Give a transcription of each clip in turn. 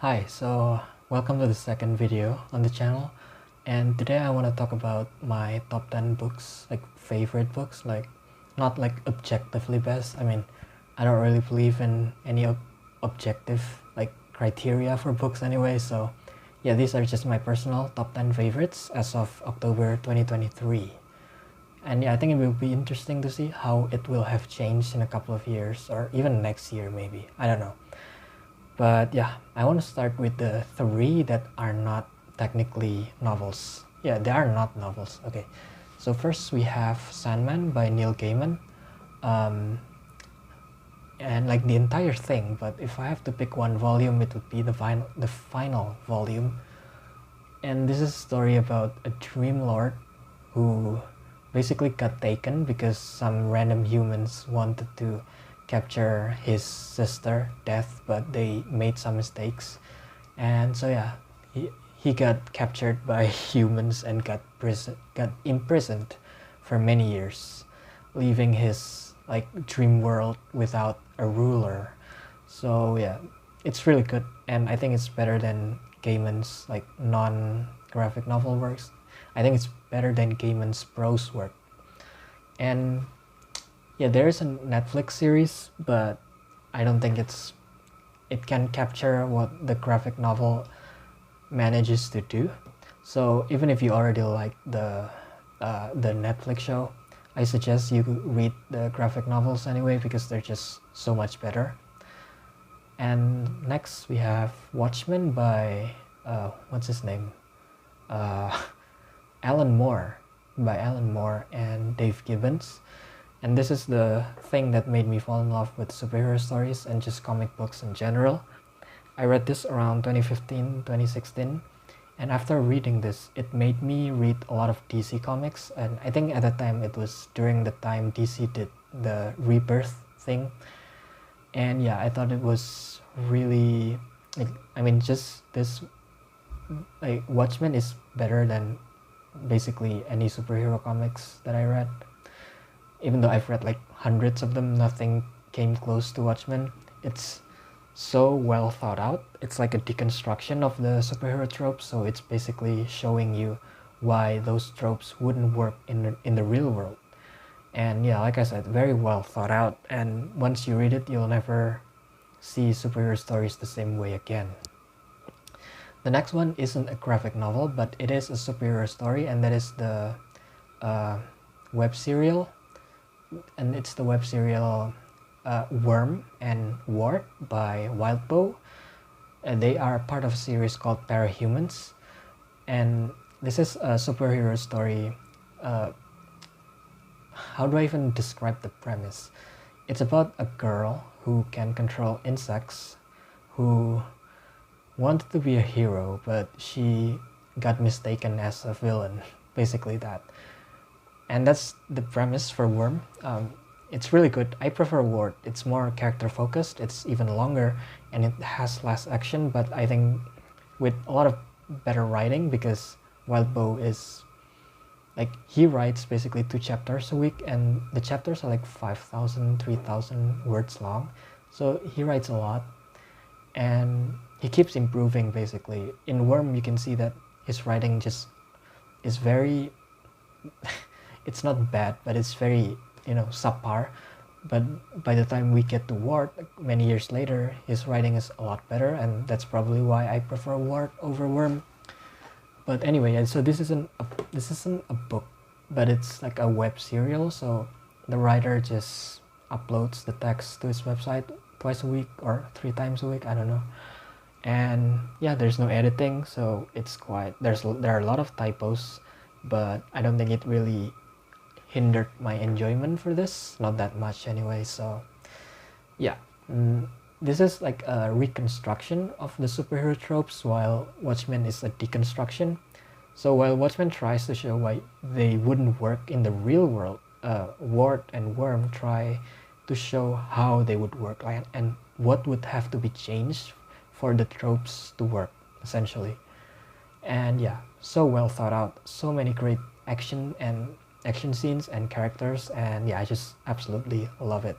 Hi, so welcome to the second video on the channel, and today I want to talk about my top 10 books, like favorite books, like not like objectively best. I mean, I don't really believe in any objective like criteria for books anyway, so yeah, these are just my personal top 10 favorites as of October 2023. And yeah, I think it will be interesting to see how it will have changed in a couple of years or even next year maybe. I don't know. But yeah, I want to start with the three that are not technically novels. Yeah, they are not novels. Okay, so first we have Sandman by Neil Gaiman. Um, and like the entire thing, but if I have to pick one volume, it would be the final volume. And this is a story about a dream lord who basically got taken because some random humans wanted to capture his sister Death, but they made some mistakes. And so yeah, he got captured by humans and got imprisoned for many years, leaving his like dream world without a ruler. So yeah, it's really good, and I think it's better than Gaiman's like non-graphic novel works. I think it's better than Gaiman's prose work. And yeah, there is a Netflix series, but I don't think it can capture what the graphic novel manages to do. So even if you already like the Netflix show, I suggest you read the graphic novels anyway because they're just so much better. And next we have Watchmen by what's his name? Alan Moore, by Alan Moore and Dave Gibbons. And this is the thing that made me fall in love with superhero stories and just comic books in general. I read this around 2015, 2016, and after reading this, it made me read a lot of DC comics. And I think at the time it was during the time DC did the Rebirth thing. And yeah, I thought it was really, like, I mean, just this, like, Watchmen is better than basically any superhero comics that I read. Even though I've read like hundreds of them, nothing came close to Watchmen. It's so well thought out. It's like a deconstruction of the superhero tropes, so it's basically showing you why those tropes wouldn't work in the real world. And yeah, like I said, very well thought out, and once you read it, you'll never see superhero stories the same way again. The next one isn't a graphic novel, but it is a superhero story, and that is the web serial. And it's the web serial Worm and Wart by Wildbow. They are part of a series called Parahumans, and this is a superhero story. How do I even describe the premise? It's about a girl who can control insects, who wanted to be a hero, but she got mistaken as a villain. Basically that. And that's the premise for Worm. It's really good. I prefer Wart. It's more character focused. It's even longer and it has less action, but I think with a lot of better writing, because Wildbow is like, he writes basically 2 chapters a week, and the chapters are like 5,000, 3,000 words long. So he writes a lot and he keeps improving basically. In Worm, you can see that his writing just is very it's not bad, but it's very, subpar. But by the time we get to Wart, many years later, his writing is a lot better, and that's probably why I prefer Wart over Worm. But anyway, so this isn't a book, but it's like a web serial. So the writer just uploads the text to his website twice a week or 3 times a week, I don't know. And yeah, there's no editing, so it's quite, there are a lot of typos, but I don't think it really hindered my enjoyment for this, not that much anyway. So yeah, this is like a reconstruction of the superhero tropes, while Watchmen is a deconstruction. So while Watchmen tries to show why they wouldn't work in the real world, Wart and Worm try to show how they would work, and what would have to be changed for the tropes to work, essentially. And yeah, so well thought out, so many great action scenes and characters, and yeah, I just absolutely love it.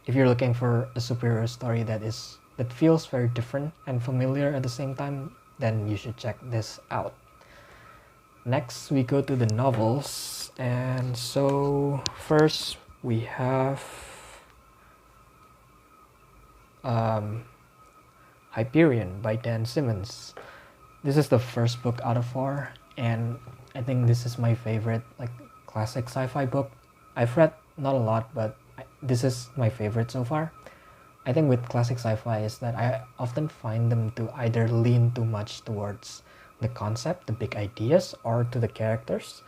If you're looking for a superhero story that it feels very different and familiar at the same time, then you should check this out. Next we go to the novels, and so first we have Hyperion by Dan Simmons. This is the first book out of 4, and I think this is my favorite like classic sci-fi book. I've read not a lot, but this is my favorite so far. I think with classic sci-fi is that I often find them to either lean too much towards the concept, the big ideas, or to the characters,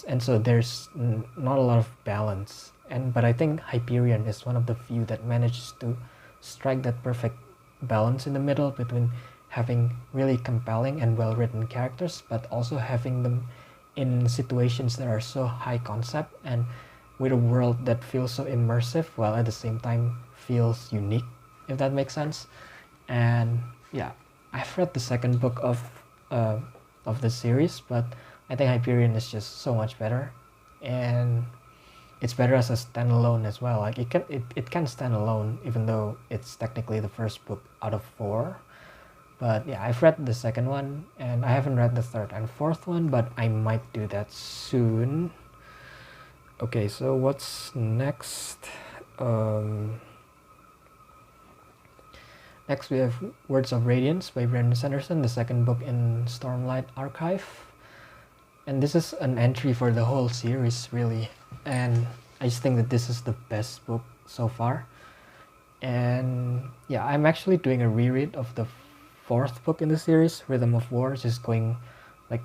and so there's not a lot of balance. But I think Hyperion is one of the few that manages to strike that perfect balance in the middle between having really compelling and well-written characters, but also having them in situations that are so high concept and with a world that feels so immersive while at the same time feels unique, if that makes sense. And yeah, I've read the second book of the series, but I think Hyperion is just so much better, and it's better as a standalone as well. Like it can stand alone, even though it's technically the first book out of 4. But yeah, I've read the second one, and I haven't read the third and fourth one, but I might do that soon. Okay, so what's next? Next we have Words of Radiance by Sanderson, the second book in Stormlight Archive. And this is an entry for the whole series, really. And I just think that this is the best book so far. And yeah, I'm actually doing a reread of the 4th book in the series, Rhythm of War, just going like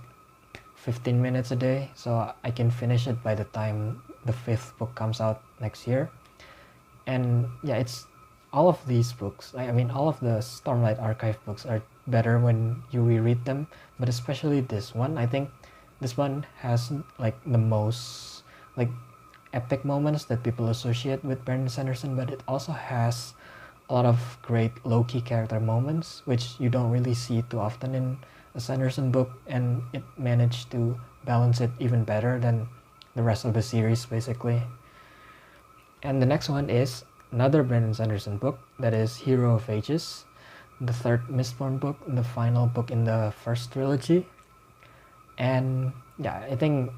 15 minutes a day, so I can finish it by the time the 5th book comes out next year. And yeah, it's all of these books, I mean all of the Stormlight Archive books are better when you reread them, but especially this one. I think this one has like the most like epic moments that people associate with Sanderson, but it also has a lot of great low-key character moments, which you don't really see too often in a Sanderson book, and it managed to balance it even better than the rest of the series, basically. And the next one is another Brandon Sanderson book, that is Hero of Ages, the 3rd Mistborn book, the final book in the first trilogy. And yeah, I think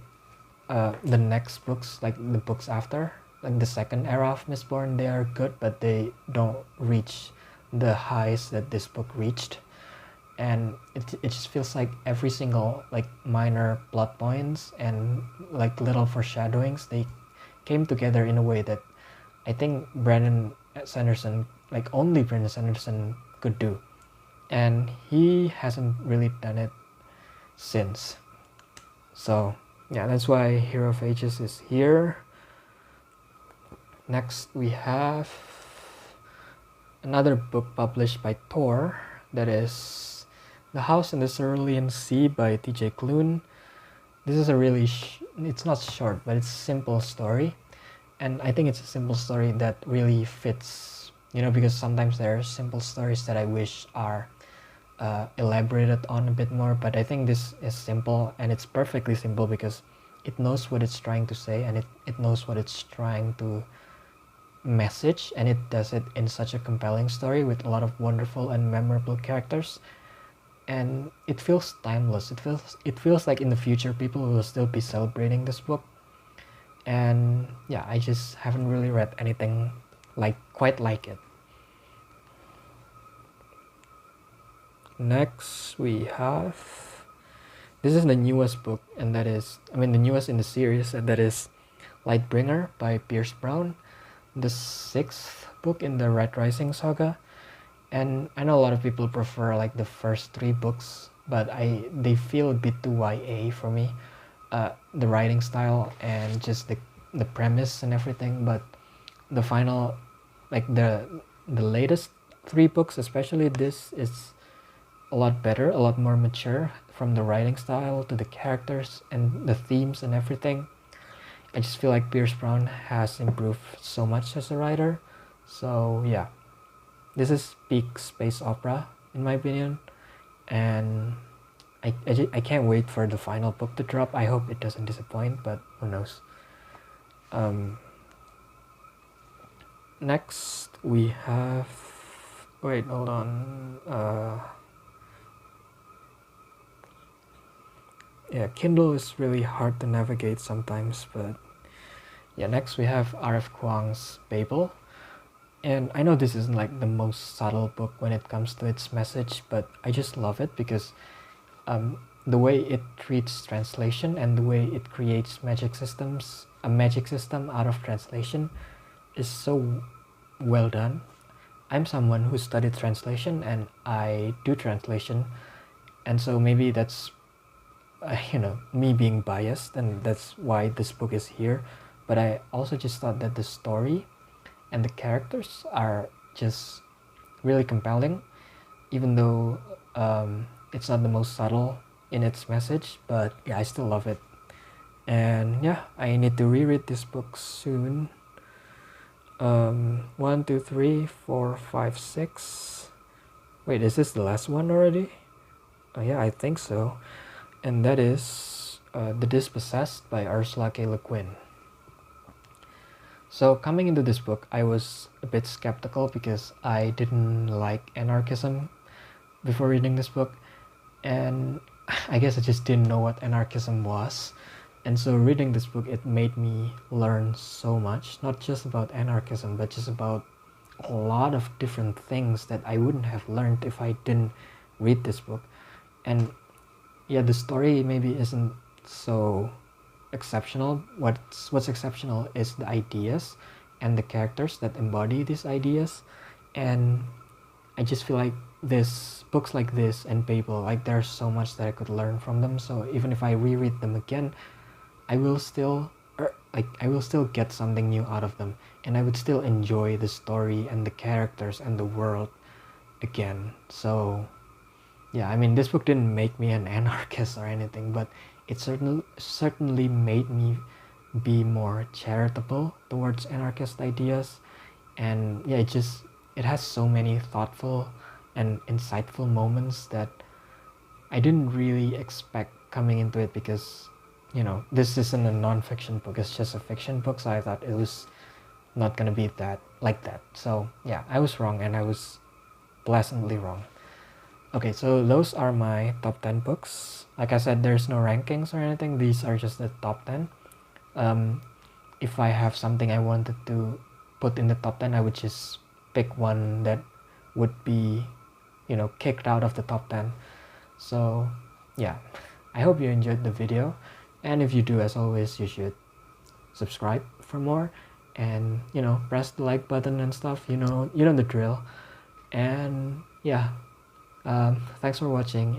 the next books, like the books after, like the second era of Mistborn, they are good, but they don't reach the highs that this book reached. And it just feels like every single like minor plot points and like little foreshadowings, they came together in a way that I think Brandon Sanderson, like only Brandon Sanderson could do. And he hasn't really done it since. So yeah, that's why Hero of Ages is here. Next we have another book published by Tor, that is The House in the Cerulean Sea by TJ Klune. This is a really, it's not short, but it's a simple story. And I think it's a simple story that really fits, you know, because sometimes there are simple stories that I wish are elaborated on a bit more, but I think this is simple, and it's perfectly simple because it knows what it's trying to say, and it knows what it's trying to message, and it does it in such a compelling story with a lot of wonderful and memorable characters. And it feels timeless. It feels like in the future people will still be celebrating this book. And yeah, I just haven't really read anything quite like it. Next we have, this is the newest book, and that is, the newest in the series, and that is Lightbringer by Pierce Brown, the 6th book in the Red Rising saga. And I know a lot of people prefer like the first 3 books, but they feel a bit too YA for me. The writing style and just the premise and everything, but the final, like the latest 3 books, especially this, is a lot better, a lot more mature, from the writing style to the characters and the themes and everything. I just feel like Pierce Brown has improved so much as a writer. So yeah, this is peak space opera in my opinion, and I can't wait for the final book to drop. I hope it doesn't disappoint, but who knows. Next we have Wait, hold on. Yeah, Kindle is really hard to navigate sometimes, but yeah, next we have R.F. Kuang's Babel. And I know this isn't like the most subtle book when it comes to its message, but I just love it because the way it treats translation and the way it creates magic systems, a magic system out of translation, is so well done. I'm someone who studied translation and I do translation, and so maybe that's me being biased, and that's why this book is here. But I also just thought that the story and the characters are just really compelling, even though it's not the most subtle in its message. But yeah, I still love it. And yeah, I need to reread this book soon. 1, 2, 3, 4, 5, 6. Wait, is this the last one already? Oh yeah, I think so. And that is The Dispossessed by Ursula K. Le Guin. So coming into this book, I was a bit skeptical because I didn't like anarchism before reading this book, and I guess I just didn't know what anarchism was. And so reading this book, it made me learn so much, not just about anarchism, but just about a lot of different things that I wouldn't have learned if I didn't read this book. And yeah, the story maybe isn't so exceptional. What's exceptional is the ideas and the characters that embody these ideas. And I just feel like books like this and Babel, like there's so much that I could learn from them. So even if I reread them again, I will still get something new out of them, and I would still enjoy the story and the characters and the world again. So yeah, I mean, this book didn't make me an anarchist or anything, but it certainly made me be more charitable towards anarchist ideas. And yeah, it has so many thoughtful and insightful moments that I didn't really expect coming into it, because this isn't a non-fiction book, it's just a fiction book, so I thought it was not gonna be that. So yeah, I was wrong, and I was pleasantly wrong. Okay, so those are my top 10 books. Like I said, there's no rankings or anything, these are just the top 10. If I have something I wanted to put in the top 10, I would just pick one that would be kicked out of the top 10. So yeah, I hope you enjoyed the video, and if you do, as always, you should subscribe for more, and press the like button and stuff. You know the drill. And yeah, thanks for watching.